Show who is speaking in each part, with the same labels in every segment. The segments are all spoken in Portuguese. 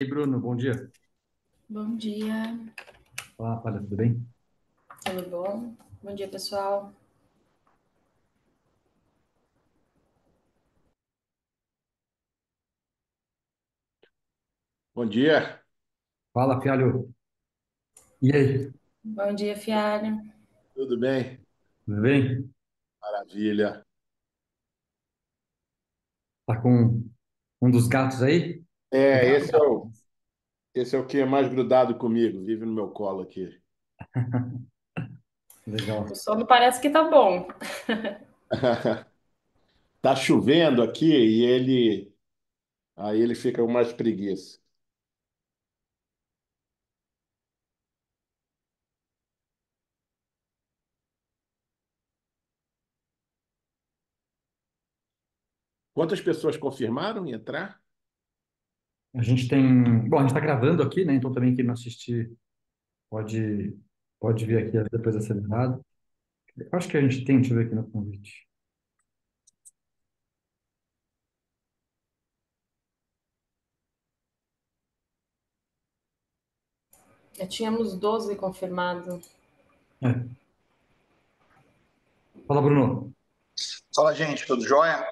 Speaker 1: E aí, Bruno, bom dia.
Speaker 2: Bom dia,
Speaker 1: Olá, Palha, tudo bem?
Speaker 2: tudo bom? Bom dia, pessoal.
Speaker 3: Bom dia,
Speaker 1: Fala, Fialho. E aí,
Speaker 2: Bom dia, Fiário.
Speaker 3: tudo bem?
Speaker 1: tudo bem?
Speaker 3: Maravilha.
Speaker 1: Tá com um dos gatos aí?
Speaker 3: É,
Speaker 1: Gato, gato.
Speaker 3: esse é o que é mais grudado comigo, vive no meu colo aqui.
Speaker 2: O
Speaker 1: Legal.
Speaker 2: sono parece que tá bom.
Speaker 3: Tá chovendo aqui e aí ele fica com mais preguiça. Quantas pessoas confirmaram em entrar?
Speaker 1: A gente tem. Bom, a gente tá gravando aqui, né? Então também quem não assistir pode, pode vir aqui depois acelerado. Eu acho que a gente tem, deixa eu ver aqui no convite.
Speaker 2: Já tínhamos 12 confirmados.
Speaker 1: É. Fala, Bruno.
Speaker 4: Fala, gente, tudo jóia?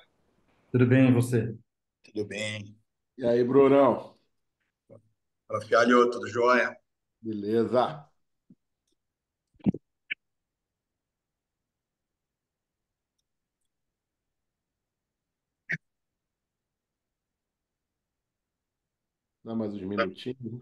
Speaker 1: Tudo bem, e você?
Speaker 4: Tudo bem.
Speaker 3: E aí, Brunão?
Speaker 4: Fala, Fialho, tudo jóia?
Speaker 3: Beleza. Dá mais uns minutinhos.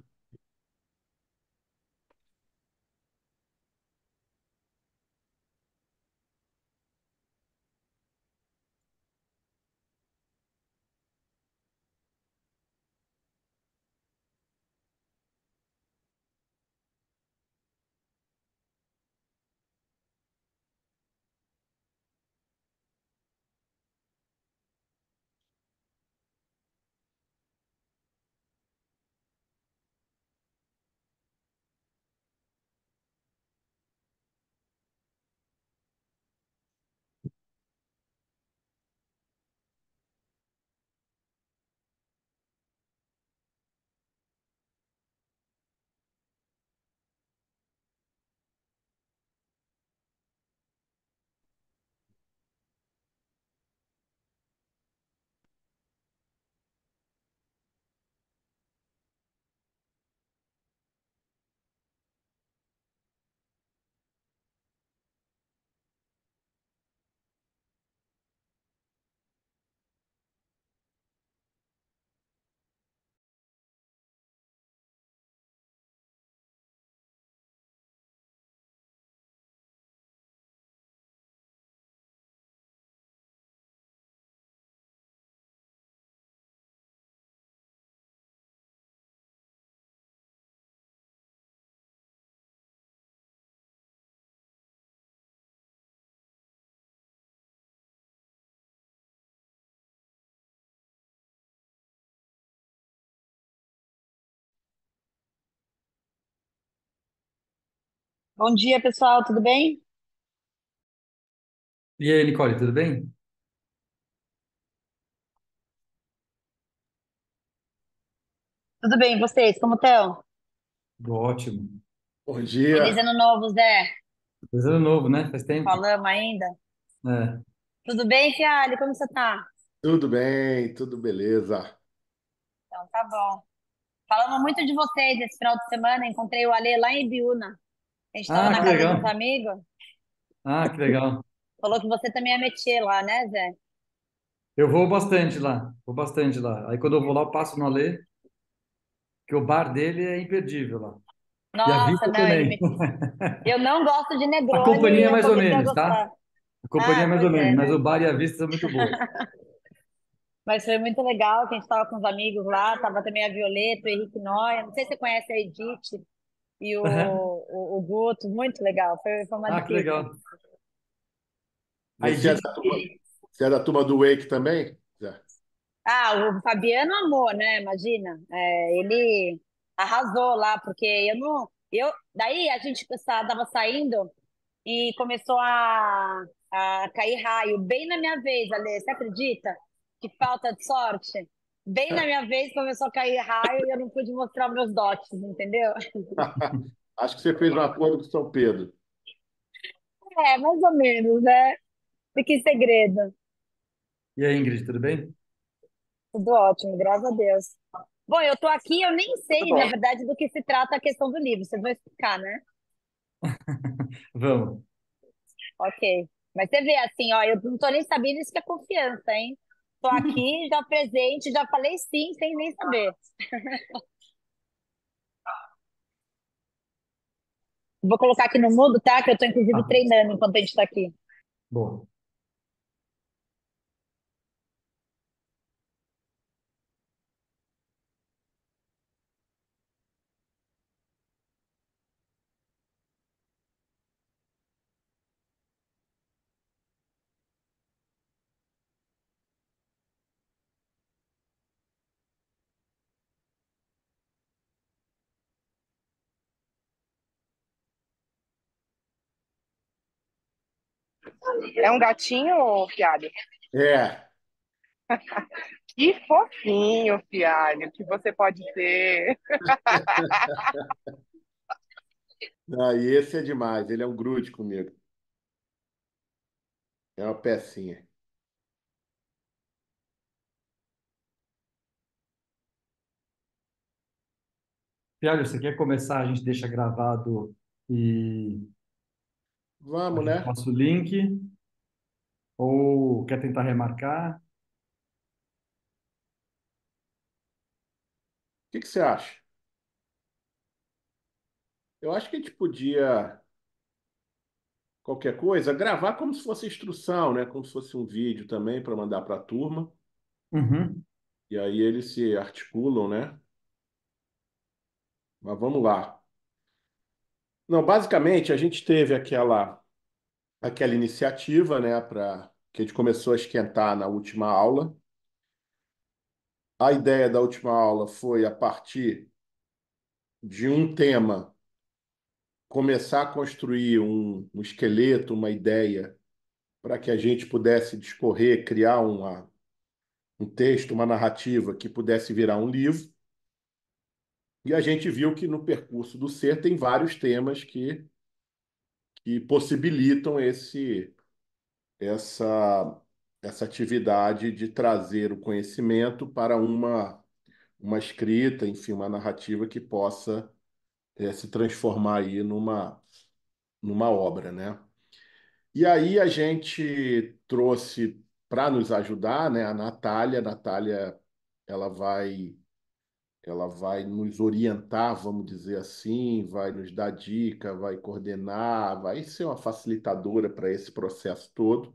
Speaker 5: Bom dia, pessoal, tudo bem?
Speaker 1: E aí, Nicole, tudo bem?
Speaker 5: Tudo bem, vocês, como estão?
Speaker 1: Tudo ótimo.
Speaker 3: Bom
Speaker 5: Feliz
Speaker 3: dia.
Speaker 5: ano novo, Zé.
Speaker 1: Feliz ano novo, né? Faz tempo.
Speaker 5: Falamos ainda?
Speaker 1: É.
Speaker 5: Tudo bem, Fialho? Como você tá?
Speaker 3: Tudo bem, tudo beleza.
Speaker 5: Então, tá bom. Falamos muito de vocês esse final de semana. Encontrei o Alê lá em Ibiúna. A gente estava
Speaker 1: Ah,
Speaker 5: na
Speaker 1: que
Speaker 5: casa de uns
Speaker 1: legal.
Speaker 5: amigos.
Speaker 1: Ah, que legal.
Speaker 5: Falou que você também é métier lá, né, Zé?
Speaker 1: Eu vou bastante lá. Vou bastante lá. Aí quando eu vou lá, eu passo no Alê, que o bar dele é imperdível lá. E a
Speaker 5: Nossa,
Speaker 1: vista
Speaker 5: não,
Speaker 1: também.
Speaker 5: eu não gosto de
Speaker 1: A
Speaker 5: Negroni
Speaker 1: companhia
Speaker 5: e
Speaker 1: é
Speaker 5: eu
Speaker 1: mais ou
Speaker 5: comecei a
Speaker 1: menos, tá?
Speaker 5: gostar.
Speaker 1: A companhia é
Speaker 5: Ah,
Speaker 1: mais ou
Speaker 5: pois
Speaker 1: menos,
Speaker 5: é,
Speaker 1: mas
Speaker 5: né?
Speaker 1: o bar e a vista são muito boas.
Speaker 5: Mas foi muito legal que a gente estava com os amigos lá. Tava também a Violeta, o Henrique Noia. Não sei se você conhece a Edith e o,
Speaker 1: Aham.
Speaker 5: o, o Guto. Muito legal. Foi uma
Speaker 1: Ah, que
Speaker 5: delícia.
Speaker 1: legal. A
Speaker 3: Você é
Speaker 1: Edith,
Speaker 3: da turma do Wake também? Zé?
Speaker 5: Ah, o Fabiano amou, né? Imagina. É, ele arrasou lá, porque eu não. Daí a gente estava saindo e começou a cair raio, bem na minha vez, Ale. Você acredita? Que falta de sorte. Bem na minha vez começou a cair raio e eu não pude mostrar meus dotes, entendeu?
Speaker 3: Acho que você fez um acordo com São Pedro.
Speaker 5: É, mais ou menos, né? Fica em segredo.
Speaker 1: E aí, Ingrid, tudo bem?
Speaker 5: Tudo ótimo, graças a Deus. Bom, eu tô aqui, eu nem
Speaker 4: Tudo
Speaker 5: sei, na
Speaker 4: bom.
Speaker 5: verdade, do que se trata a questão do livro. Vocês vão explicar, né?
Speaker 1: Vamos.
Speaker 5: Ok. Mas você vê assim, ó, eu não tô nem sabendo isso que é confiança, hein? Tô aqui, já presente, já falei sim, sem nem saber. Vou colocar aqui no mudo, tá? Que eu tô, inclusive,
Speaker 1: Ah,
Speaker 5: treinando enquanto a gente tá aqui.
Speaker 1: boa.
Speaker 6: É um gatinho, Fialho?
Speaker 3: É,
Speaker 6: Que fofinho, Fialho, que você pode ser.
Speaker 3: aí esse é demais. Ele é um grude comigo. É uma pecinha.
Speaker 1: Tiago, você quer começar? A gente deixa gravado e a
Speaker 3: Vamos,
Speaker 1: gente
Speaker 3: né?
Speaker 1: passa o link, ou quer tentar remarcar?
Speaker 3: O que você acha? Eu acho que a gente podia, qualquer coisa, gravar como se fosse instrução, né? Como se fosse um vídeo também para mandar para a turma.
Speaker 1: Uhum.
Speaker 3: E aí eles se articulam, né? Mas vamos lá. Não, basicamente a gente teve aquela iniciativa, né, para que a gente começou a esquentar na última aula. A ideia da última aula foi, a partir de um tema, começar a construir um esqueleto, uma ideia, para que a gente pudesse discorrer, criar um texto, uma narrativa que pudesse virar um livro. E a gente viu que no percurso do ser tem vários temas que possibilitam essa, essa atividade de trazer o conhecimento para uma escrita, enfim, uma narrativa que possa se transformar aí numa obra, né? E aí a gente trouxe para nos ajudar, né, a Natália. A Natália, ela vai ela vai nos orientar, vamos dizer assim, vai nos dar dica, vai coordenar, vai ser uma facilitadora para esse processo todo,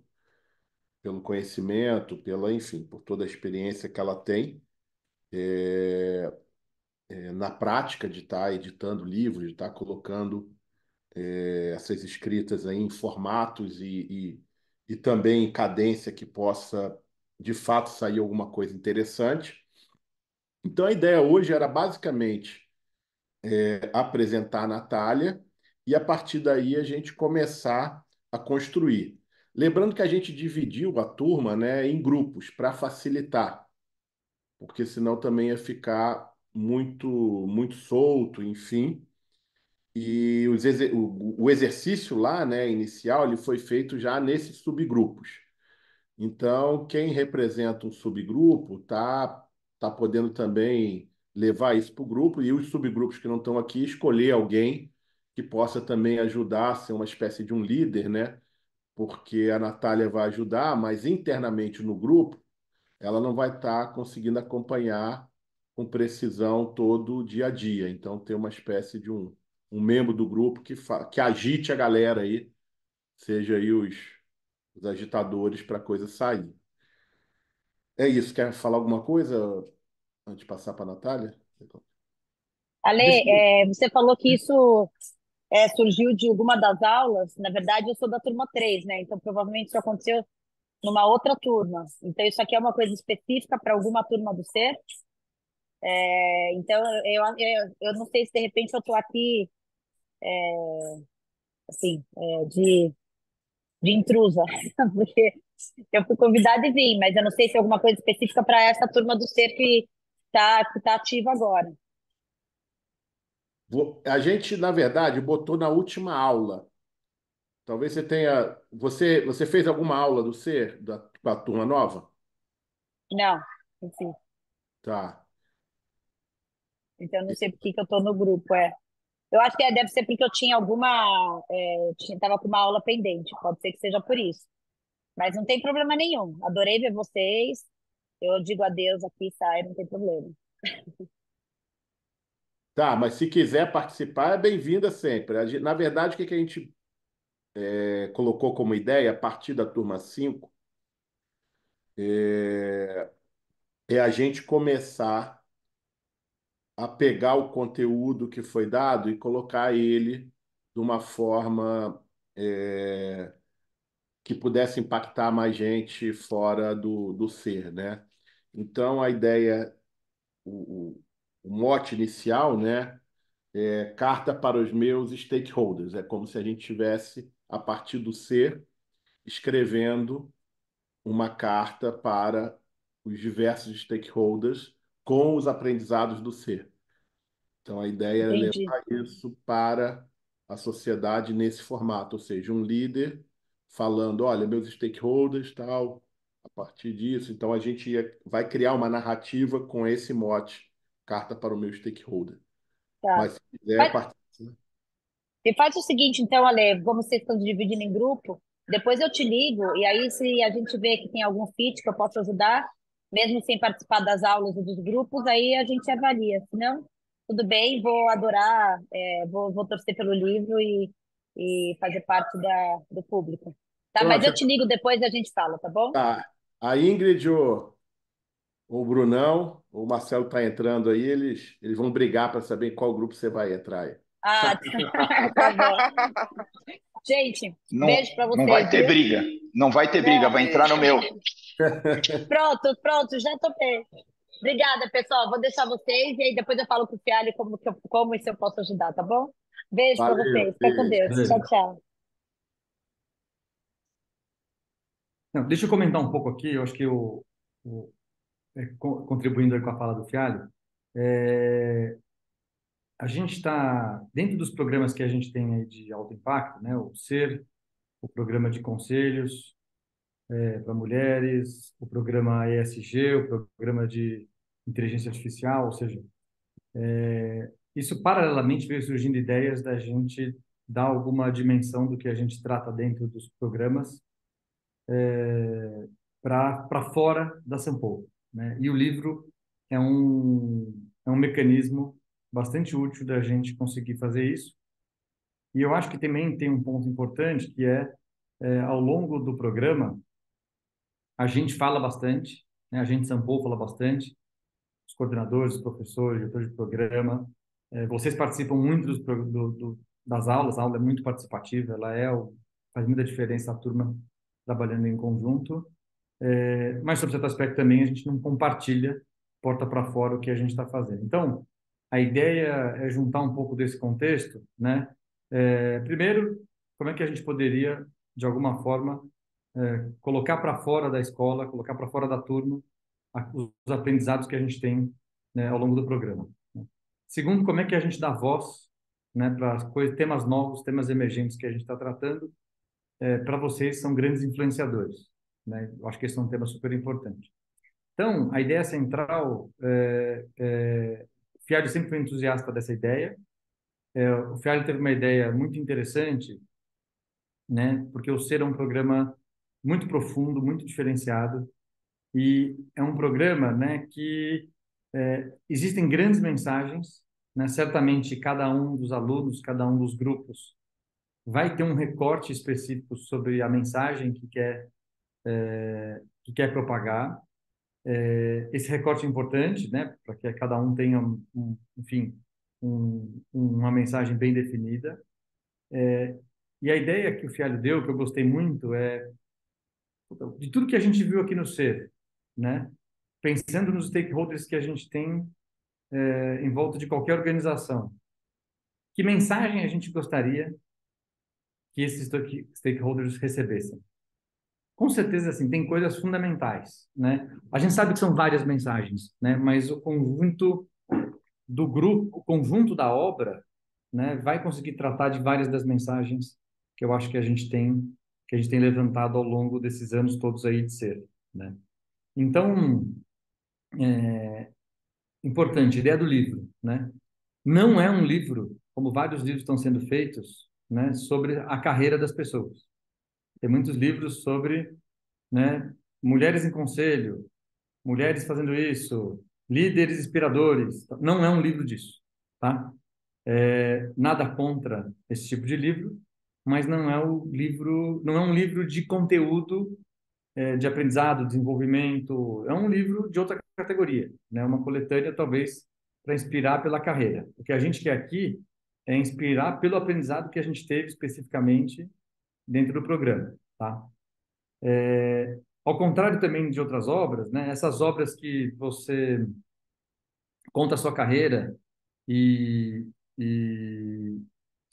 Speaker 3: pelo conhecimento, enfim, por toda a experiência que ela tem na prática de estar editando livros, de estar colocando essas escritas aí em formatos e também em cadência que possa, de fato, sair alguma coisa interessante. Então, a ideia hoje era basicamente apresentar a Natália e, a partir daí, a gente começar a construir. Lembrando que a gente dividiu a turma, né, em grupos para facilitar, porque senão também ia ficar muito solto, enfim. E o exercício lá, né, inicial, ele foi feito já nesses subgrupos. Então, quem representa um subgrupo tá podendo também levar isso para o grupo e os subgrupos que não estão aqui escolher alguém que possa também ajudar a ser uma espécie de um líder, né? Porque a Natália vai ajudar, mas internamente no grupo ela não vai estar conseguindo acompanhar com precisão todo o dia a dia. Então, tem uma espécie de um membro do grupo que agite a galera aí, seja aí os agitadores para a coisa sair. É isso. Quer falar alguma coisa antes de passar para a Natália?
Speaker 5: Ale,
Speaker 1: Deixa eu...
Speaker 5: você falou que isso surgiu de alguma das aulas. Na verdade, eu sou da turma 3, né? Então, provavelmente isso aconteceu numa outra turma. Então, isso aqui é uma coisa específica para alguma turma do ser. Então, eu não sei se de repente eu estou aqui, assim, de intrusa, porque Eu fui convidada e vim, mas eu não sei se é alguma coisa específica para essa turma do ser que tá ativa agora.
Speaker 3: A gente, na verdade, botou na última aula. Talvez você tenha. Você fez alguma aula do ser da turma nova?
Speaker 5: Não, enfim.
Speaker 3: Tá.
Speaker 5: Então eu não sei por que que eu tô no grupo, é. Eu acho que deve ser porque eu tinha alguma. Tava com uma aula pendente, pode ser que seja por isso. Mas não tem problema nenhum. Adorei ver vocês. Eu digo adeus aqui, sai, não tem problema.
Speaker 3: Tá, mas se quiser participar, é bem-vinda sempre. Na verdade, o que que a gente colocou como ideia, a partir da turma 5 é a gente começar a pegar o conteúdo que foi dado e colocar ele de uma forma que pudesse impactar mais gente fora do ser, né? Então, a ideia, o, o, o mote inicial, né, é carta para os meus stakeholders. É como se a gente tivesse, a partir do ser, escrevendo uma carta para os diversos stakeholders com os aprendizados do ser. Então, a ideia é
Speaker 5: Entendi.
Speaker 3: levar isso para a sociedade nesse formato, ou seja, um líder falando, olha, meus stakeholders, tal, a partir disso. Então, a gente vai criar uma narrativa com esse mote, carta para o meu stakeholder.
Speaker 5: Tá.
Speaker 3: Mas se quiser
Speaker 5: Faz,
Speaker 3: participar.
Speaker 5: e faz o seguinte, então, Ale, como vocês estão dividindo em grupo, depois eu te ligo, e aí se a gente vê que tem algum fit que eu posso ajudar, mesmo sem participar das aulas e dos grupos, aí a gente avalia. Se não, tudo bem, vou adorar, vou torcer pelo livro e fazer parte do público. Tá? Mas
Speaker 3: Pronto,
Speaker 5: eu te ligo depois e a gente fala, tá bom?
Speaker 3: tá. A Ingrid ou o Brunão, ou o Marcelo está entrando aí, eles vão brigar para saber em qual grupo você vai entrar aí.
Speaker 5: Ah, tá bom. Gente,
Speaker 4: Não,
Speaker 5: beijo pra
Speaker 4: não
Speaker 5: vocês,
Speaker 4: vai ter
Speaker 5: viu?
Speaker 4: briga. Não vai ter briga,
Speaker 5: Não,
Speaker 4: vai entrar no meu.
Speaker 5: pronto, já topei. Obrigada, pessoal. Vou deixar vocês e aí depois eu falo com o Fialho como e se eu posso ajudar, tá bom? Beijo pra
Speaker 3: Valeu,
Speaker 5: vocês. Fica com
Speaker 3: beijo.
Speaker 5: Deus. Tchau,
Speaker 1: Beleza.
Speaker 5: tchau.
Speaker 1: Não, deixa eu comentar um pouco aqui, eu acho que contribuindo aí com a fala do Fialho, é, a gente está, dentro dos programas que a gente tem aí de alto impacto, né, o SER, o programa de conselhos para mulheres, o programa ESG, o programa de inteligência artificial, ou seja, isso paralelamente veio surgindo ideias da gente dar alguma dimensão do que a gente trata dentro dos programas para fora da Sampo, né? E o livro é um mecanismo bastante útil da gente conseguir fazer isso. E eu acho que também tem um ponto importante que ao longo do programa a gente fala bastante, né? A gente Sampo fala bastante, os coordenadores, os professores, diretores de programa. Vocês participam muito das aulas, a aula é muito participativa, faz muita diferença a turma trabalhando em conjunto. Mas, sobre certo aspecto, também a gente não compartilha porta para fora o que a gente está fazendo. Então, a ideia é juntar um pouco desse contexto, né? Primeiro, como é que a gente poderia, de alguma forma, colocar para fora da escola, colocar para fora da turma os aprendizados que a gente tem, né, ao longo do programa. Né? Segundo, como é que a gente dá voz, né, para temas novos, temas emergentes que a gente está tratando, para vocês são grandes influenciadores, né? Eu acho que esse é um tema super importante. Então, a ideia central, o Fialho sempre foi entusiasta dessa ideia. O Fialho teve uma ideia muito interessante, né? Porque o Ser é um programa muito profundo, muito diferenciado, e é um programa, né, que existem grandes mensagens, né? Certamente cada um dos alunos, cada um dos grupos vai ter um recorte específico sobre a mensagem que quer propagar. Esse recorte é importante, né, para que cada um tenha, enfim, uma mensagem bem definida. E a ideia que o Fialho deu, que eu gostei muito, de tudo que a gente viu aqui no Ser, né, pensando nos stakeholders que a gente tem em volta de qualquer organização, que mensagem a gente gostaria que esses stakeholders recebessem? com certeza, assim, tem coisas fundamentais, né? A gente sabe que são várias mensagens, né? Mas o conjunto do grupo, o conjunto da obra, né, vai conseguir tratar de várias das mensagens que eu acho que a gente tem levantado ao longo desses anos todos aí de ser, né? Então, importante, ideia do livro, né? Não é um livro, como vários livros estão sendo feitos, né, sobre a carreira das pessoas. Tem muitos livros sobre, né, mulheres em conselho, mulheres fazendo isso, líderes inspiradores. Não é um livro disso, tá? Nada contra esse tipo de livro, mas não é um livro de conteúdo, de aprendizado, desenvolvimento. É um livro de outra categoria, né? Uma coletânea talvez para inspirar pela carreira. O que a gente quer aqui é inspirar pelo aprendizado que a gente teve especificamente dentro do programa, tá? Ao contrário também de outras obras, né? Essas obras que você conta a sua carreira e, e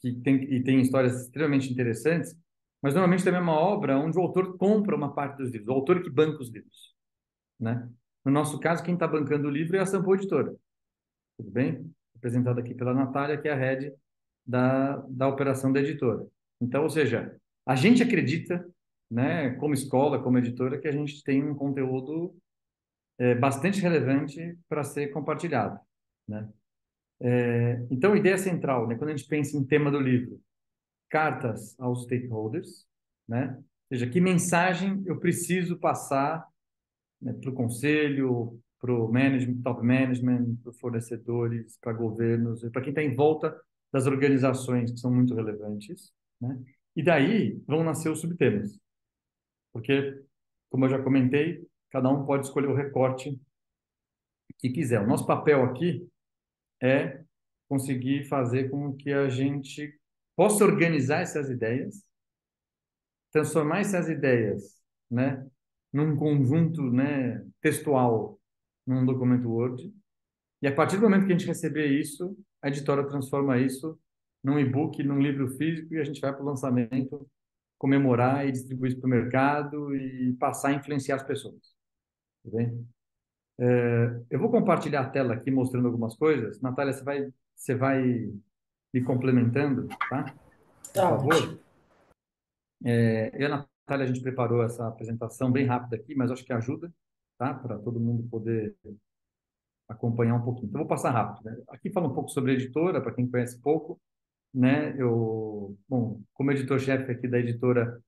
Speaker 1: e tem histórias extremamente interessantes, mas normalmente também é uma obra onde o autor compra uma parte dos livros, o autor que banca os livros, né? No nosso caso, quem está bancando o livro é a Sampo Editora, tudo bem? Apresentada aqui pela Natália, que é a head da operação da editora. Então, ou seja, a gente acredita, né, como escola, como editora, que a gente tem um conteúdo bastante relevante para ser compartilhado, né? Então, a ideia central, né, quando a gente pensa em tema do livro, cartas aos stakeholders, né? Ou seja, que mensagem eu preciso passar, né, para o conselho, para o management, top management, para fornecedores, para governos, para quem está em volta das organizações que são muito relevantes, né? E daí vão nascer os subtemas, porque, como eu já comentei, cada um pode escolher o recorte que quiser. O nosso papel aqui é conseguir fazer com que a gente possa organizar essas ideias, transformar essas ideias, né, num conjunto, né, textual, num documento Word, e a partir do momento que a gente receber isso, a editora transforma isso num e-book, num livro físico, e a gente vai para o lançamento, comemorar e distribuir isso para o mercado e passar a influenciar as pessoas. Tudo bem? Eu vou compartilhar a tela aqui mostrando algumas coisas. Natália, você vai me complementando, tá? Por
Speaker 2: Tá
Speaker 1: favor.
Speaker 2: ótimo.
Speaker 1: Eu e a Natália, a gente preparou essa apresentação bem rápida aqui, mas acho que ajuda, tá? Para todo mundo poder acompanhar um pouquinho. Então, vou passar rápido, né? Aqui fala um pouco sobre a editora, para quem conhece pouco, né? Bom, como editor-chefe aqui da editora,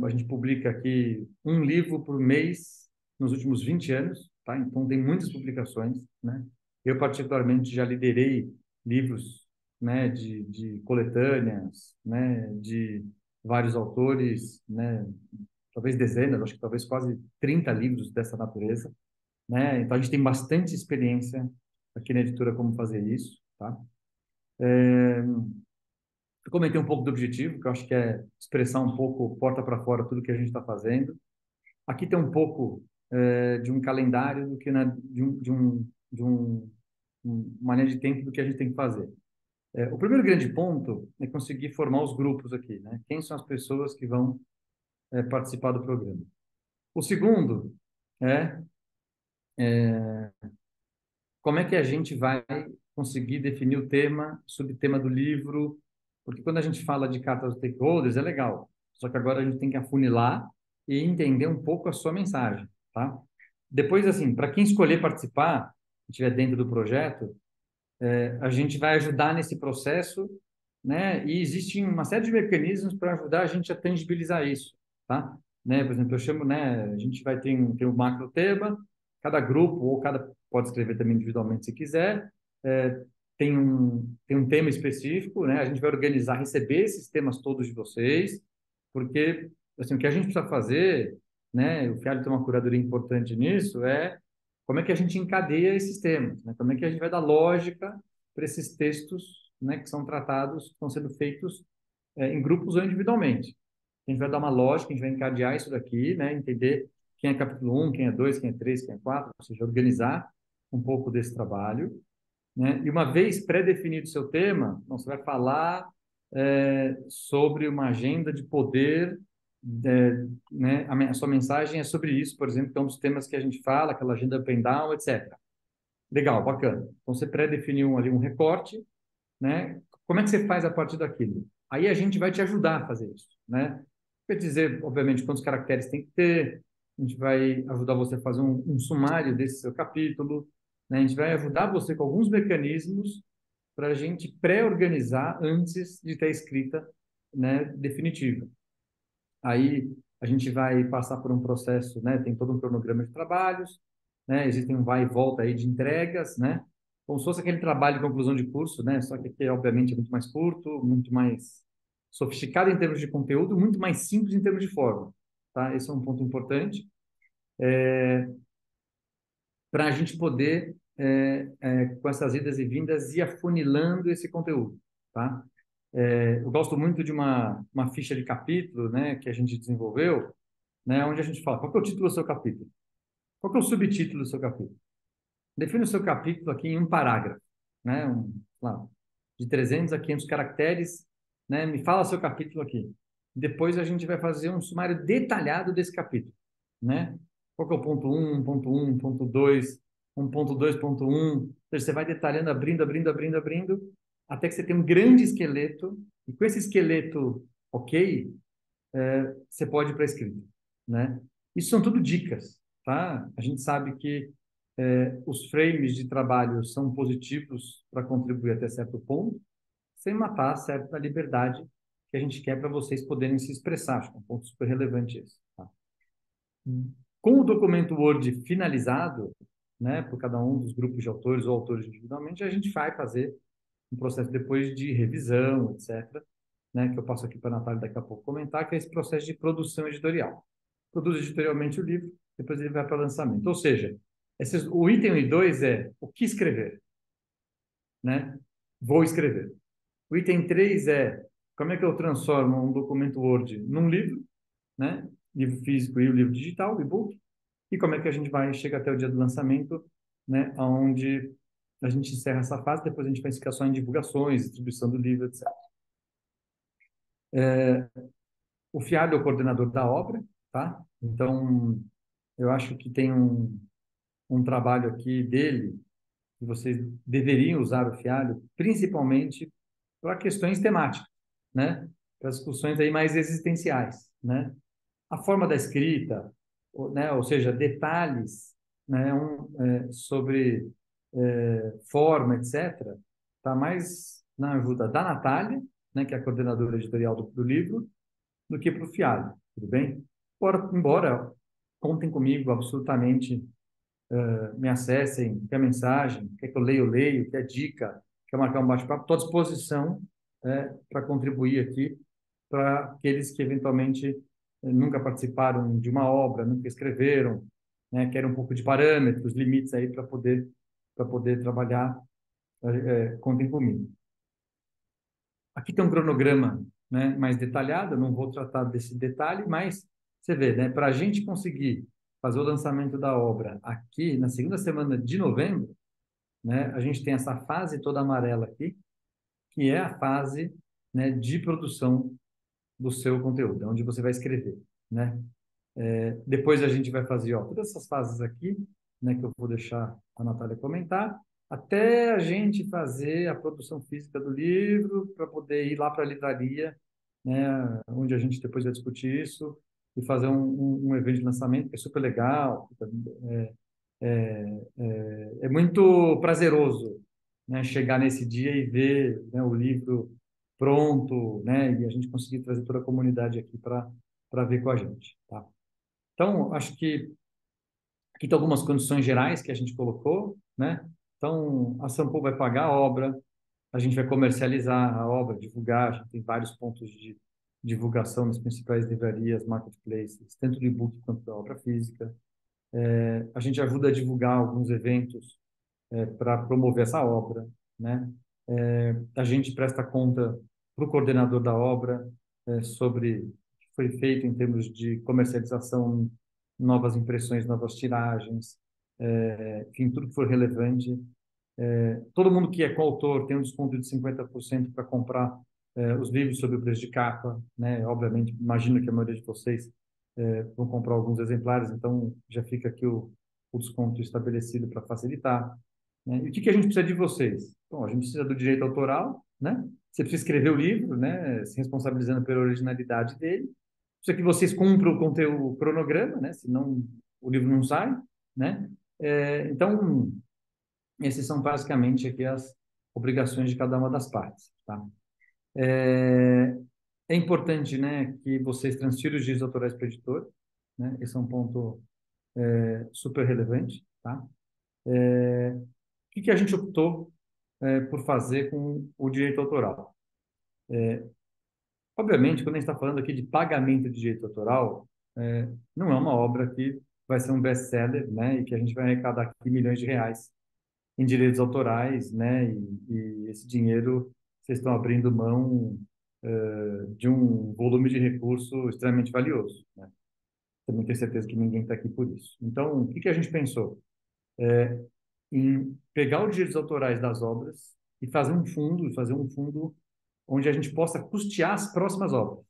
Speaker 1: a gente publica aqui um livro por mês nos últimos 20 anos, tá? Então, tem muitas publicações, né? Eu, particularmente, já liderei livros, né, de coletâneas, né, de vários autores, né, talvez dezenas, acho que talvez quase 30 livros dessa natureza, né? Então, a gente tem bastante experiência aqui na editora como fazer isso, tá? Eu comentei um pouco do objetivo, que eu acho que é expressar um pouco, porta para fora, tudo que a gente está fazendo. Aqui tem um pouco de um calendário do que uma linha de tempo do que a gente tem que fazer. O primeiro grande ponto é conseguir formar os grupos aqui, né? Quem são as pessoas que vão participar do programa? O segundo é como é que a gente vai conseguir definir o tema, subtema do livro, porque quando a gente fala de cartas aos stakeholders é legal, só que agora a gente tem que afunilar e entender um pouco a sua mensagem, tá? Depois, assim, para quem escolher participar, estiver dentro do projeto, a gente vai ajudar nesse processo, né? E existem uma série de mecanismos para ajudar a gente a tangibilizar isso, tá? Né? Por exemplo, eu chamo, né? A gente vai ter um macro tema, cada grupo ou cada pode escrever também individualmente se quiser, é, tem um tema específico, né? A gente vai organizar, receber esses temas todos de vocês, porque assim, o que a gente precisa fazer, né? O Fialho tem uma curadoria importante nisso, como é que a gente encadeia esses temas, né? Como é que a gente vai dar lógica para esses textos, né, que são tratados, que estão sendo feitos em grupos ou individualmente. A gente vai dar uma lógica, a gente vai encadear isso daqui, né, entender quem é capítulo 1, quem é 2, quem é 3, quem é 4, ou seja, organizar um pouco desse trabalho, né? E uma vez pré-definido o seu tema, então, você vai falar sobre uma agenda de poder né, a sua mensagem é sobre isso, por exemplo, que é um dos temas que a gente fala, aquela agenda up and down, etc. Legal, bacana. Então, você pré-definiu ali um recorte, né? Como é que você faz a partir daquilo? Aí a gente vai te ajudar a fazer isso, né? Quer dizer, obviamente, quantos caracteres tem que ter, a gente vai ajudar você a fazer um sumário desse seu capítulo, né? A gente vai ajudar você com alguns mecanismos para a gente pré-organizar antes de ter a escrita, né, definitiva. Aí a gente vai passar por um processo, né? Tem todo um cronograma de trabalhos, né? Existem um vai e volta aí de entregas, né? Como se fosse aquele trabalho de conclusão de curso, né? Só que aqui, obviamente, é muito mais curto, muito mais sofisticado em termos de conteúdo, muito mais simples em termos de forma, tá? Esse é um ponto importante para a gente poder, com essas idas e vindas, ir afunilando esse conteúdo, tá? Eu gosto muito de uma ficha de capítulo, né, que a gente desenvolveu, né, onde a gente fala qual que é o título do seu capítulo, qual que é o subtítulo do seu capítulo. Define o seu capítulo aqui em um parágrafo, né, lá, de 300 a 500 caracteres, né, me fala seu capítulo aqui. Depois a gente vai fazer um sumário detalhado desse capítulo, né? Qual que é o ponto 1, ponto 1, ponto 2, 1.2.1. Você vai detalhando, abrindo, até que você tem um grande esqueleto, e com esse esqueleto ok, você pode ir para a escrita, né? Isso são tudo dicas, tá? A gente sabe que os frames de trabalho são positivos para contribuir até certo ponto, sem matar certa liberdade que a gente quer para vocês poderem se expressar. Acho que é um ponto super relevante esse, tá? Com o documento Word finalizado, né, por cada um dos grupos de autores ou autores individualmente, a gente vai fazer um processo depois de revisão, etc., né, que eu passo aqui para a Natália daqui a pouco comentar, que é esse processo de produção editorial. Produz editorialmente o livro, depois ele vai para lançamento. Ou seja, o item 1 e 2 é o que escrever, né? Vou escrever. O item 3 é como é que eu transformo um documento Word num livro, né? Livro físico e o livro digital, o e-book. E como é que a gente vai chegar até o dia do lançamento, né? Onde a gente encerra essa fase, depois a gente vai ficar só em divulgações, distribuição do livro, etc. O Fialho é o coordenador da obra, tá? Então, eu acho que tem um trabalho aqui dele, que vocês deveriam usar o Fialho, principalmente para questões temáticas, né? Para discussões aí mais existenciais, né? A forma da escrita, né? Ou seja, detalhes, né? Sobre forma, etc., está mais na ajuda da Natália, né? Que é a coordenadora editorial do livro, do que para o Fialho, tudo bem? Embora contem comigo absolutamente, me acessem, quer mensagem, quer que eu leia, eu leio, quer dica, quer marcar um bate-papo, estou à disposição para contribuir aqui para aqueles que eventualmente nunca participaram de uma obra, nunca escreveram, né, querem um pouco de parâmetros, limites aí para poder trabalhar, contem comigo. Aqui tem um cronograma, né, mais detalhado, eu não vou tratar desse detalhe, mas você vê, né, para a gente conseguir fazer o lançamento da obra aqui na segunda semana de novembro, né, a gente tem essa fase toda amarela aqui, que é a fase, né, de produção do seu conteúdo, onde você vai escrever, né? Depois a gente vai fazer, ó, todas essas fases aqui, né, que eu vou deixar a Natália comentar, até a gente fazer a produção física do livro, para poder ir lá para a livraria, né, onde a gente depois vai discutir isso, e fazer um evento de lançamento, que é super legal. É muito prazeroso, né, chegar nesse dia e ver, né, o livro pronto, né, e a gente conseguir trazer toda a comunidade aqui para ver com a gente, tá? Então, acho que aqui estão algumas condições gerais que a gente colocou, né? Então, a Sampo vai pagar a obra, a gente vai comercializar a obra, divulgar, a gente tem vários pontos de divulgação nas principais livrarias, marketplaces, tanto do e-book quanto da obra física. A gente ajuda a divulgar alguns eventos para promover essa obra, né? A gente presta conta para o coordenador da obra sobre o que foi feito em termos de comercialização, novas impressões, novas tiragens, enfim, tudo que for relevante. Todo mundo que é coautor tem um desconto de 50% para comprar os livros sobre o preço de capa, né? Obviamente, imagino que a maioria de vocês vão comprar alguns exemplares, então já fica aqui o desconto estabelecido para facilitar. Né? E o que que a gente precisa de vocês? Bom, a gente precisa do direito autoral, né? Você precisa escrever o livro, né? Se responsabilizando pela originalidade dele. Precisa que vocês cumpram o conteúdo, o cronograma, né? Senão o livro não sai, né? Então, esses são basicamente aqui as obrigações de cada uma das partes, tá? É importante, né, que vocês transfiram os direitos autorais para o editor, né? Esse é um ponto super relevante, tá? O que que a gente optou por fazer com o direito autoral? Obviamente, quando a gente está falando aqui de pagamento de direito autoral, não é uma obra que vai ser um best-seller, né, e que a gente vai arrecadar aqui milhões de reais em direitos autorais, né, e esse dinheiro vocês estão abrindo mão de um volume de recurso extremamente valioso, né? Também tenho certeza que ninguém está aqui por isso. Então, o que que a gente pensou? Em pegar os direitos autorais das obras e fazer um fundo onde a gente possa custear as próximas obras,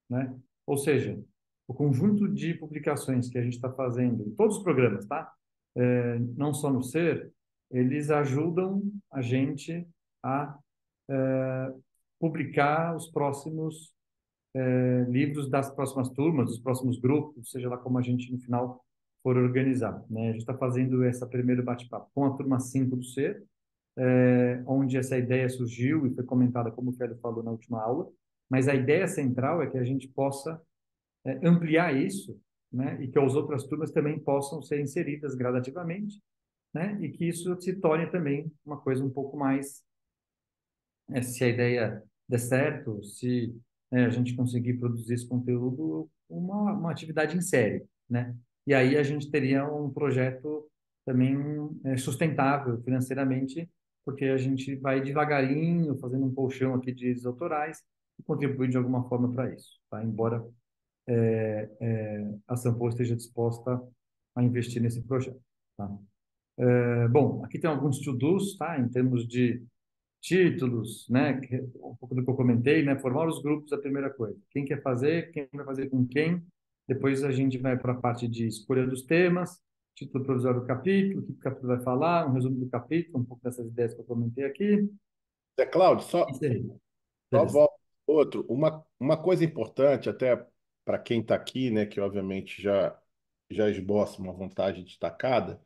Speaker 1: né? Ou seja, o conjunto de publicações que a gente está fazendo, em todos os programas, tá? Não só no Ser, eles ajudam a gente a publicar os próximos livros das próximas turmas, dos próximos grupos, seja lá como a gente no final for organizar, né? A gente está fazendo essa primeiro bate-papo com a turma 5 do Ser, onde essa ideia surgiu e foi comentada, como o Félio falou na última aula, mas a ideia central é que a gente possa ampliar isso, né, e que as outras turmas também possam ser inseridas gradativamente, né, e que isso se torne também uma coisa um pouco mais, se a ideia der certo, se a gente conseguir produzir esse conteúdo, uma atividade em série, né, e aí a gente teria um projeto também sustentável financeiramente, porque a gente vai devagarinho fazendo um colchão aqui de direitos autorais e contribuir de alguma forma para isso, tá? Embora a Sampo esteja disposta a investir nesse projeto, tá? Bom, aqui tem alguns to-dos, tá? Em termos de títulos, né? Um pouco do que eu comentei, né? Formar os grupos é a primeira coisa. Quem quer fazer, quem vai fazer com quem. Depois a gente vai para a parte de escolha dos temas, título provisório do capítulo, o que o capítulo vai falar, um resumo do capítulo, um pouco dessas ideias que eu comentei aqui.
Speaker 3: Zé Cláudio,
Speaker 1: Isso aí.
Speaker 3: só
Speaker 1: Beleza.
Speaker 3: volta outro. Uma coisa importante, até para quem está aqui, né, que obviamente já esboça uma vontade destacada,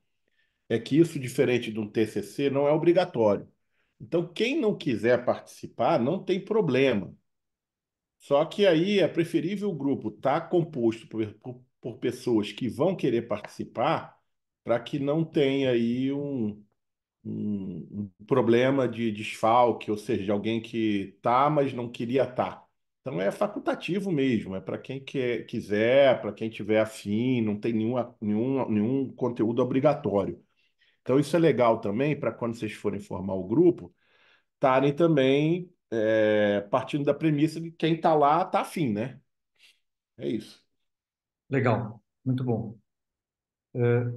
Speaker 3: é que isso, diferente de um TCC, não é obrigatório. Então, quem não quiser participar, não tem problema. Só que aí é preferível o grupo estar composto por pessoas que vão querer participar, para que não tenha aí um problema de desfalque, ou seja, de alguém que tá, mas não queria estar. Então é facultativo mesmo, é para quem quiser, para quem tiver afim, não tem nenhum conteúdo obrigatório. Então isso é legal também para quando vocês forem formar o grupo, estarem também partindo da premissa de quem está lá está afim, né? É isso.
Speaker 1: Legal, muito bom.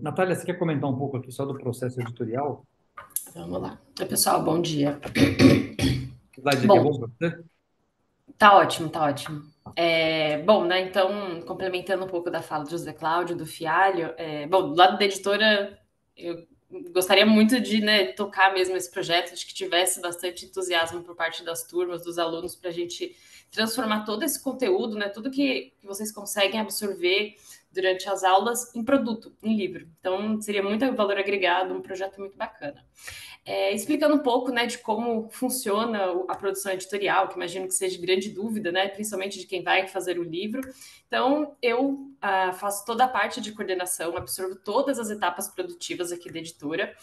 Speaker 1: Natália, você quer comentar um pouco aqui só do processo editorial?
Speaker 2: Vamos lá. Oi, pessoal, bom dia.
Speaker 1: O slide aqui é
Speaker 2: Bom,
Speaker 1: bom para você?
Speaker 2: tá ótimo, tá ótimo. Bom, né, então, complementando um pouco da fala do José Cláudio, do Fialho, bom, do lado da editora, eu gostaria muito de, né, tocar mesmo esse projeto, de que tivesse bastante entusiasmo por parte das turmas, dos alunos, para a gente transformar todo esse conteúdo, né, tudo que vocês conseguem absorver durante as aulas em produto, em livro. Então, seria muito valor agregado, um projeto muito bacana. Explicando um pouco, né, de como funciona a produção editorial, que imagino que seja de grande dúvida, né, principalmente de quem vai fazer o livro. Então, eu faço toda a parte de coordenação, absorvo todas as etapas produtivas aqui da editora.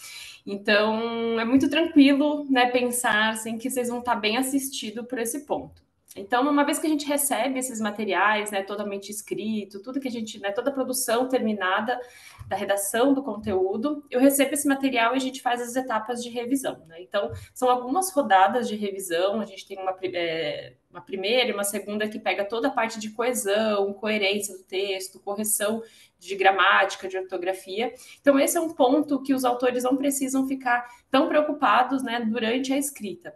Speaker 2: Então, é muito tranquilo, né, pensar assim, que vocês vão estar bem assistidos por esse ponto. Então, uma vez que a gente recebe esses materiais, né, totalmente escrito, tudo que a gente, né, toda a produção terminada da redação do conteúdo, eu recebo esse material e a gente faz as etapas de revisão, né? Então, são algumas rodadas de revisão, a gente tem uma primeira e uma segunda que pega toda a parte de coesão, coerência do texto, correção de gramática, de ortografia. Então, esse é um ponto que os autores não precisam ficar tão preocupados, né, durante a escrita.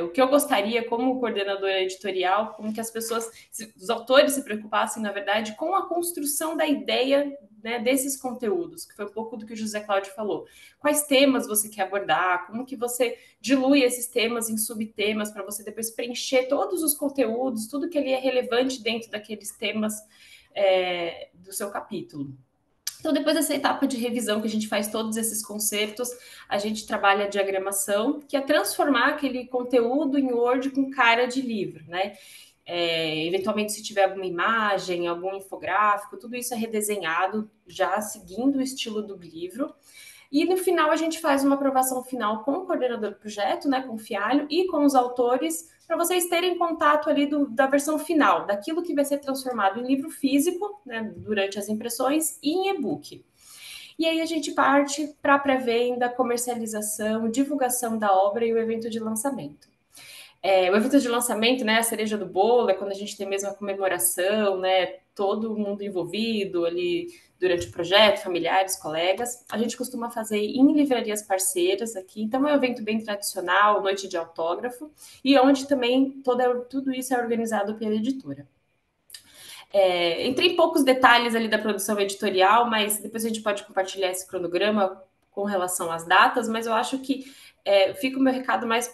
Speaker 2: O que eu gostaria, como coordenadora editorial, como que as pessoas, os autores se preocupassem, na verdade, com a construção da ideia, né, desses conteúdos, que foi um pouco do que o José Cláudio falou. Quais temas você quer abordar? Como que você dilui esses temas em subtemas para você depois preencher todos os conteúdos, tudo que ali é relevante dentro daqueles temas do seu capítulo. Então, depois dessa etapa de revisão, que a gente faz todos esses concertos, a gente trabalha a diagramação, que é transformar aquele conteúdo em Word com cara de livro, né? Eventualmente, se tiver alguma imagem, algum infográfico, tudo isso é redesenhado, já seguindo o estilo do livro. E no final a gente faz uma aprovação final com o coordenador do projeto, né, com o Fialho e com os autores, para vocês terem contato ali da versão final, daquilo que vai ser transformado em livro físico, né, durante as impressões e em e-book. E aí a gente parte para a pré-venda, comercialização, divulgação da obra e o evento de lançamento. O evento de lançamento, né, a cereja do bolo, é quando a gente tem mesmo a comemoração, né, todo mundo envolvido ali durante o projeto, familiares, colegas. A gente costuma fazer em livrarias parceiras aqui, então é um evento bem tradicional, noite de autógrafo, e onde também tudo isso é organizado pela editora. Entrei em poucos detalhes ali da produção editorial, mas depois a gente pode compartilhar esse cronograma com relação às datas, mas eu acho que fica o meu recado mais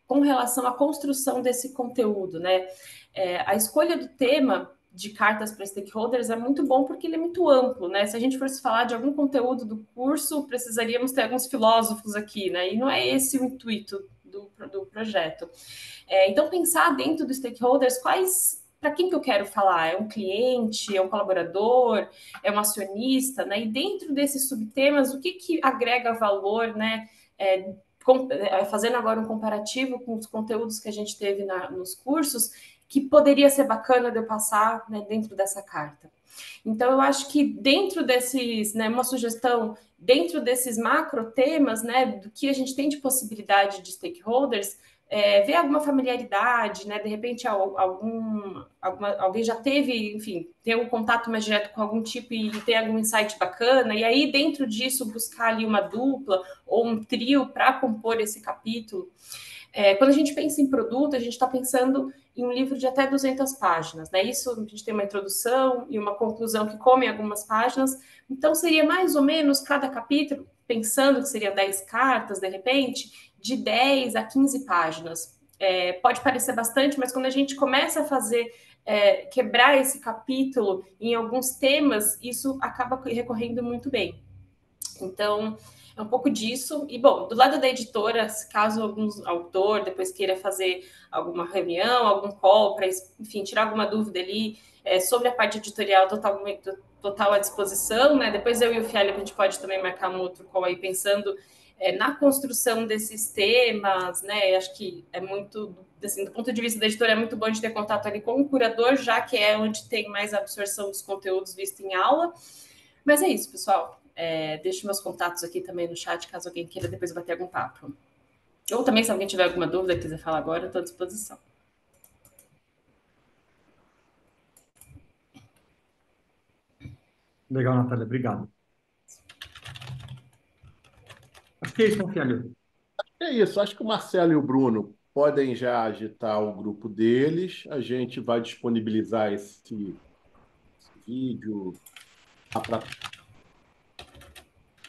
Speaker 2: com relação à construção desse conteúdo, né? A escolha do tema de cartas para stakeholders é muito bom porque ele é muito amplo, né? Se a gente fosse falar de algum conteúdo do curso, precisaríamos ter alguns filósofos aqui, né? E não é esse o intuito do projeto. Então, pensar dentro dos stakeholders para quem que eu quero falar? É um cliente, é um colaborador, é um acionista, né? E dentro desses subtemas, o que agrega valor, né? Fazendo agora um comparativo com os conteúdos que a gente teve nos cursos, que poderia ser bacana de eu passar, né, dentro dessa carta. Então, eu acho que dentro desses, né, uma sugestão, dentro desses macro temas, né, do que a gente tem de possibilidade de stakeholders, ver alguma familiaridade, né? De repente alguém já teve, enfim, ter um contato mais direto com algum tipo e ter algum insight bacana, e aí dentro disso buscar ali uma dupla ou um trio para compor esse capítulo. Quando a gente pensa em produto, a gente está pensando em um livro de até 200 páginas, né? Isso, a gente tem uma introdução e uma conclusão que come algumas páginas, então seria mais ou menos cada capítulo, pensando que seriam 10 cartas, de repente, de 10 a 15 páginas. Pode parecer bastante, mas quando a gente começa a fazer, quebrar esse capítulo em alguns temas, isso acaba recorrendo muito bem. Então, é um pouco disso. E, bom, do lado da editora, caso algum autor depois queira fazer alguma reunião, algum call, para, enfim, tirar alguma dúvida ali sobre a parte editorial, total à disposição, né? Depois eu e o Fialho, a gente pode também marcar um outro call aí, pensando na construção desses temas, né? Acho que é muito, assim, do ponto de vista da editora, é muito bom de ter contato ali com o curador, já que é onde tem mais absorção dos conteúdos visto em aula. Mas é isso, pessoal. Deixo meus contatos aqui também no chat, caso alguém queira depois bater algum papo. Ou também, se alguém tiver alguma dúvida, quiser falar agora, estou à disposição.
Speaker 1: Legal, Natália. Obrigado. Acho que é isso, não, Fialho?
Speaker 3: É isso, acho que o Marcelo e o Bruno podem já agitar o grupo deles. A gente vai disponibilizar esse vídeo para.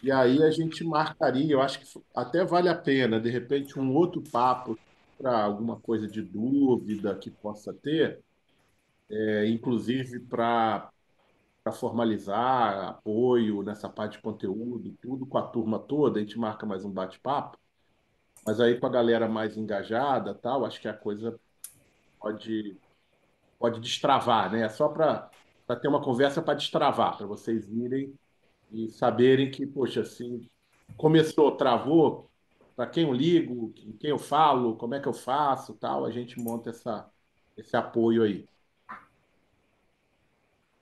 Speaker 3: E aí a gente marcaria, eu acho que até vale a pena, de repente, um outro papo para alguma coisa de dúvida que possa ter, inclusive para formalizar apoio nessa parte de conteúdo, tudo com a turma toda, a gente marca mais um bate-papo, mas aí com a galera mais engajada, tal, acho que a coisa pode destravar, né? Só para ter uma conversa para destravar, para vocês irem e saberem que, poxa, assim, começou, travou, para quem eu ligo, com quem eu falo, como é que eu faço, tal, a gente monta esse apoio aí.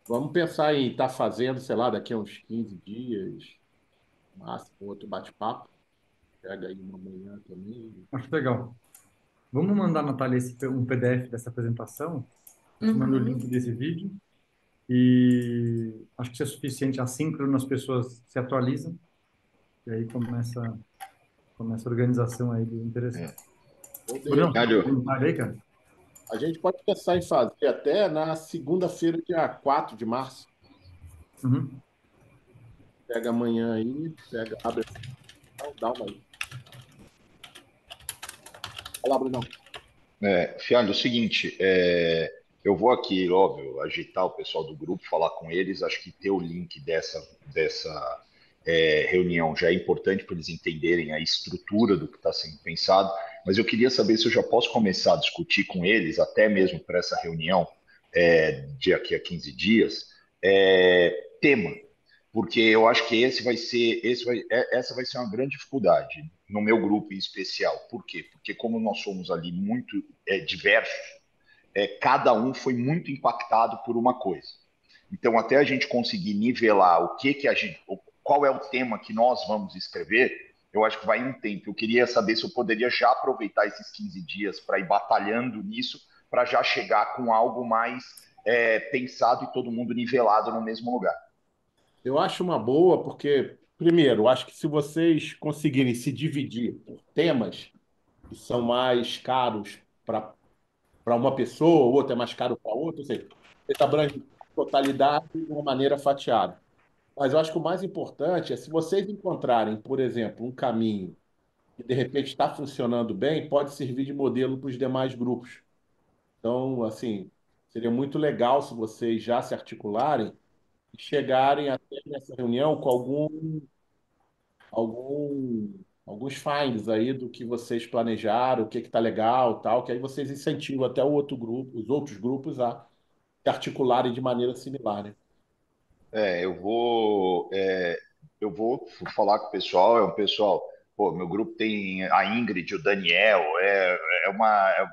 Speaker 3: Vamos pensar em estar fazendo, sei lá, daqui a uns 15 dias, máximo, outro bate-papo. Pega aí uma manhã também.
Speaker 1: Acho legal. Vamos mandar, Natália, um PDF dessa apresentação. Eu te mando o link desse vídeo. E acho que isso é suficiente. Assíncrono, as pessoas se atualizam. E aí começa a organização aí do interessante.
Speaker 3: Ou, de
Speaker 1: Bruno,
Speaker 3: repente,
Speaker 1: tem um aí, cara?
Speaker 3: a gente pode pensar em fazer até na segunda-feira, dia 4 de março.
Speaker 1: Uhum.
Speaker 3: Pega amanhã aí, abre essa, dá uma aí. Fala, Bruno.
Speaker 7: Fialho, é o seguinte, eu vou aqui, óbvio, agitar o pessoal do grupo, falar com eles. Acho que ter o link dessa reunião já é importante para eles entenderem a estrutura do que está sendo pensado. Mas eu queria saber se eu já posso começar a discutir com eles, até mesmo para essa reunião de aqui a 15 dias, tema. Porque eu acho que essa vai ser uma grande dificuldade no meu grupo em especial. Por quê? Porque como nós somos ali muito diversos, cada um foi muito impactado por uma coisa. Então, até a gente conseguir nivelar qual é o tema que nós vamos escrever, eu acho que vai um tempo. Eu queria saber se eu poderia já aproveitar esses 15 dias para ir batalhando nisso, para já chegar com algo mais pensado e todo mundo nivelado no mesmo lugar.
Speaker 3: Eu acho uma boa, porque, primeiro, eu acho que se vocês conseguirem se dividir por temas que são mais caros para uma pessoa, o outro é mais caro para outra, ou seja, você abrange a totalidade de uma maneira fatiada. Mas eu acho que o mais importante é se vocês encontrarem, por exemplo, um caminho que de repente está funcionando bem, pode servir de modelo para os demais grupos. Então, assim, seria muito legal se vocês já se articularem e chegarem até nessa reunião com alguns finds aí do que vocês planejaram, o que está legal, tal, que aí vocês incentivam até o outro grupo, os outros grupos a se articularem de maneira similar, né?
Speaker 7: É, eu vou, é, eu vou falar com o pessoal. Pô, meu grupo tem a Ingrid, o Daniel, é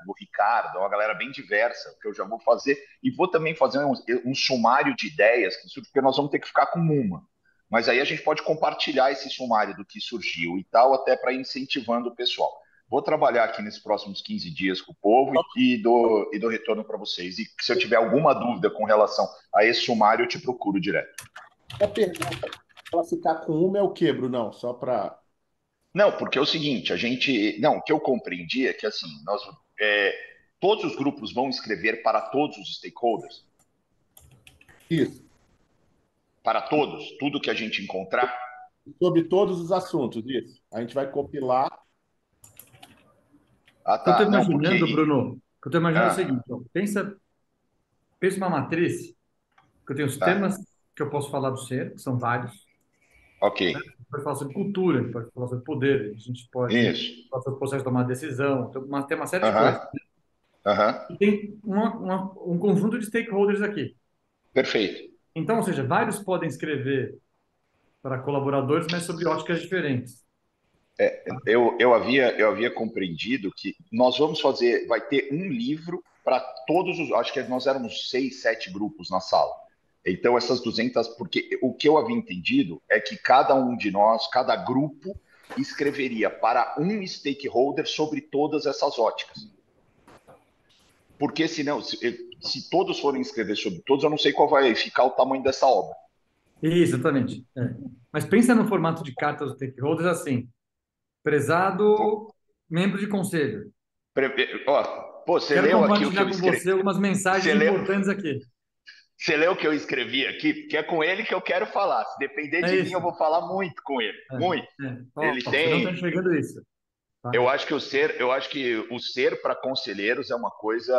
Speaker 7: o Ricardo, é uma galera bem diversa, que eu já vou fazer. E vou também fazer um sumário de ideias, porque nós vamos ter que ficar com uma. Mas aí a gente pode compartilhar esse sumário do que surgiu e tal, até para ir incentivando o pessoal. Vou trabalhar aqui nesses próximos 15 dias com o povo e dou retorno para vocês. E se eu tiver alguma dúvida com relação a esse sumário, eu te procuro direto.
Speaker 3: A pergunta para ficar com uma é o quê, Brunão? Só para.
Speaker 7: Não, porque é o seguinte, não, o que eu compreendi é que assim, é, todos os grupos vão escrever para todos os stakeholders,
Speaker 3: Isso.
Speaker 7: para todos, tudo que a gente encontrar.
Speaker 3: Sobre todos os assuntos, isso. A gente vai compilar.
Speaker 7: Ah,
Speaker 1: O que eu estou
Speaker 7: tá, não,
Speaker 1: imaginando,
Speaker 7: porque
Speaker 1: Bruno, o que eu estou imaginando é o
Speaker 7: ah,
Speaker 1: seguinte, ó, pensa uma matriz, que eu tenho os
Speaker 7: tá,
Speaker 1: temas que eu posso falar do ser, que são vários.
Speaker 7: ok,
Speaker 1: A gente pode falar sobre cultura, a gente pode falar sobre poder, a gente pode
Speaker 7: isso,
Speaker 1: falar sobre o processo de tomar decisão, tem uma série de coisas.
Speaker 7: aham, aham,
Speaker 1: E tem um conjunto de stakeholders aqui.
Speaker 7: perfeito.
Speaker 1: Então, ou seja, vários podem escrever para colaboradores, mas sobre óticas diferentes.
Speaker 7: Eu havia compreendido que nós vai ter um livro para acho que nós éramos 6, 7 grupos na sala. Então, essas 200, porque o que eu havia entendido é que cada um de nós, cada grupo, escreveria para um stakeholder sobre todas essas óticas. Porque senão, se todos forem escrever sobre todos, eu não sei qual vai ficar o tamanho dessa obra.
Speaker 1: Exatamente. É. Mas pensa no formato de carta dos stakeholders assim, prezado membro de conselho.
Speaker 7: Ó, pô, você
Speaker 1: Quero
Speaker 7: leu aqui o que
Speaker 1: compartilhar
Speaker 7: eu
Speaker 1: com
Speaker 7: escrevi?
Speaker 1: você algumas mensagens
Speaker 7: Você leu?
Speaker 1: importantes aqui.
Speaker 7: Você leu o que eu escrevi aqui? Porque é com ele que eu quero falar. Se depender
Speaker 1: É
Speaker 7: de mim, eu
Speaker 1: isso.
Speaker 7: vou falar muito com ele. Muito.
Speaker 1: Ó,
Speaker 7: Ele
Speaker 1: você não está
Speaker 7: tem.
Speaker 1: enxergando isso. Tá?
Speaker 7: Eu acho que o ser para conselheiros é uma coisa,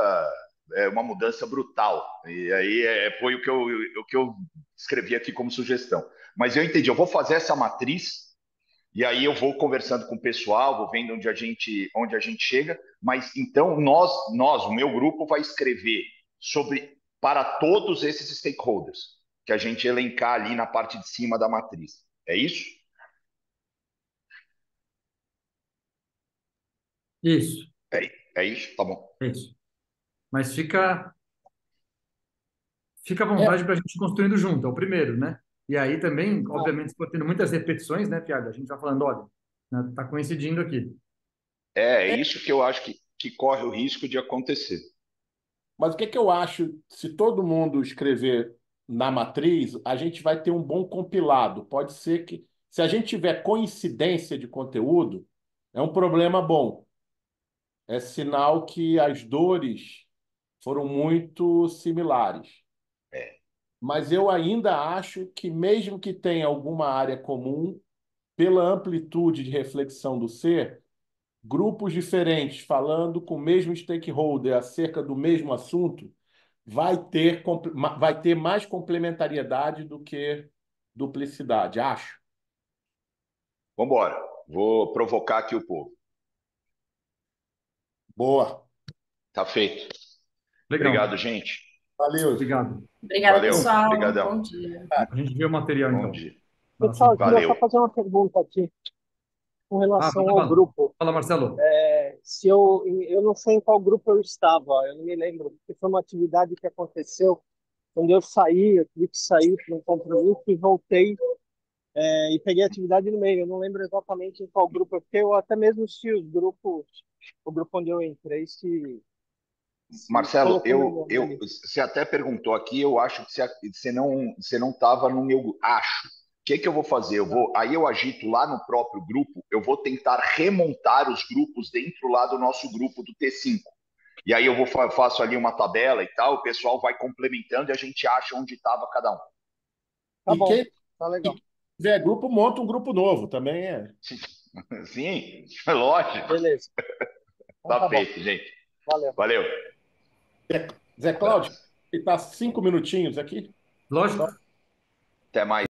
Speaker 7: é uma mudança brutal. E aí foi o que eu escrevi aqui como sugestão. Mas eu entendi, eu vou fazer essa matriz e aí eu vou conversando com o pessoal, vou vendo onde a gente chega. Mas então o meu grupo vai escrever para todos esses stakeholders que a gente elencar ali na parte de cima da matriz. É isso?
Speaker 1: Isso,
Speaker 7: É isso? Tá bom.
Speaker 1: é isso. Mas fica à
Speaker 3: É,
Speaker 1: vontade para a gente ir construindo junto, é o primeiro, né? E aí também, obviamente, se for tendo muitas repetições, né, Tiago? A gente vai falando, olha, né, tá coincidindo aqui.
Speaker 7: É isso que eu acho que corre o risco de acontecer.
Speaker 3: mas o que que eu acho? Se todo mundo escrever na matriz, a gente vai ter um bom compilado. Pode ser que, se a gente tiver coincidência de conteúdo, é um problema bom. é sinal que as dores foram muito similares.
Speaker 7: É.
Speaker 3: Mas eu ainda acho que, mesmo que tenha alguma área comum, pela amplitude de reflexão do ser, grupos diferentes falando com o mesmo stakeholder acerca do mesmo assunto vai ter mais complementariedade do que duplicidade, acho.
Speaker 7: Vamos embora. Vou provocar aqui o povo.
Speaker 3: Boa.
Speaker 7: Tá feito.
Speaker 1: Legal.
Speaker 7: Obrigado, gente.
Speaker 3: Valeu.
Speaker 1: Obrigado.
Speaker 2: Obrigada,
Speaker 7: Valeu.
Speaker 2: pessoal.
Speaker 7: Obrigadão.
Speaker 2: Bom dia.
Speaker 1: A gente vê o material,
Speaker 7: Bom
Speaker 1: então.
Speaker 7: dia.
Speaker 8: Pessoal, eu queria só
Speaker 7: Valeu.
Speaker 8: fazer uma pergunta aqui com relação
Speaker 1: fala,
Speaker 8: ao
Speaker 1: fala.
Speaker 8: grupo.
Speaker 1: Fala, Marcelo.
Speaker 8: Se eu não sei em qual grupo eu estava, eu não me lembro, porque foi uma atividade que aconteceu quando eu saí, eu tive que sair para um compromisso e voltei e peguei a atividade no meio. Eu não lembro exatamente em qual grupo eu fiquei, eu até mesmo se os grupos, o grupo onde eu entrei, se
Speaker 7: Marcelo,
Speaker 8: colocou meu nome ali.
Speaker 7: você até perguntou aqui, eu acho que você não estava no meu. Acho. O que que eu vou fazer? Aí eu agito lá no próprio grupo, eu vou tentar remontar os grupos dentro lá do nosso grupo do T5. E aí eu faço ali uma tabela e tal, o pessoal vai complementando e a gente acha onde estava cada um.
Speaker 8: Tá
Speaker 3: E
Speaker 8: bom,
Speaker 3: quem
Speaker 8: tá legal.
Speaker 3: tiver grupo, monta um grupo novo. Também é.
Speaker 7: Sim, lógico.
Speaker 8: Beleza. Então,
Speaker 7: Tá
Speaker 8: tá bom.
Speaker 7: feito, gente.
Speaker 8: Valeu.
Speaker 7: Valeu.
Speaker 3: Zé Cláudio, está 5 minutinhos aqui.
Speaker 1: Lógico.
Speaker 7: Até mais.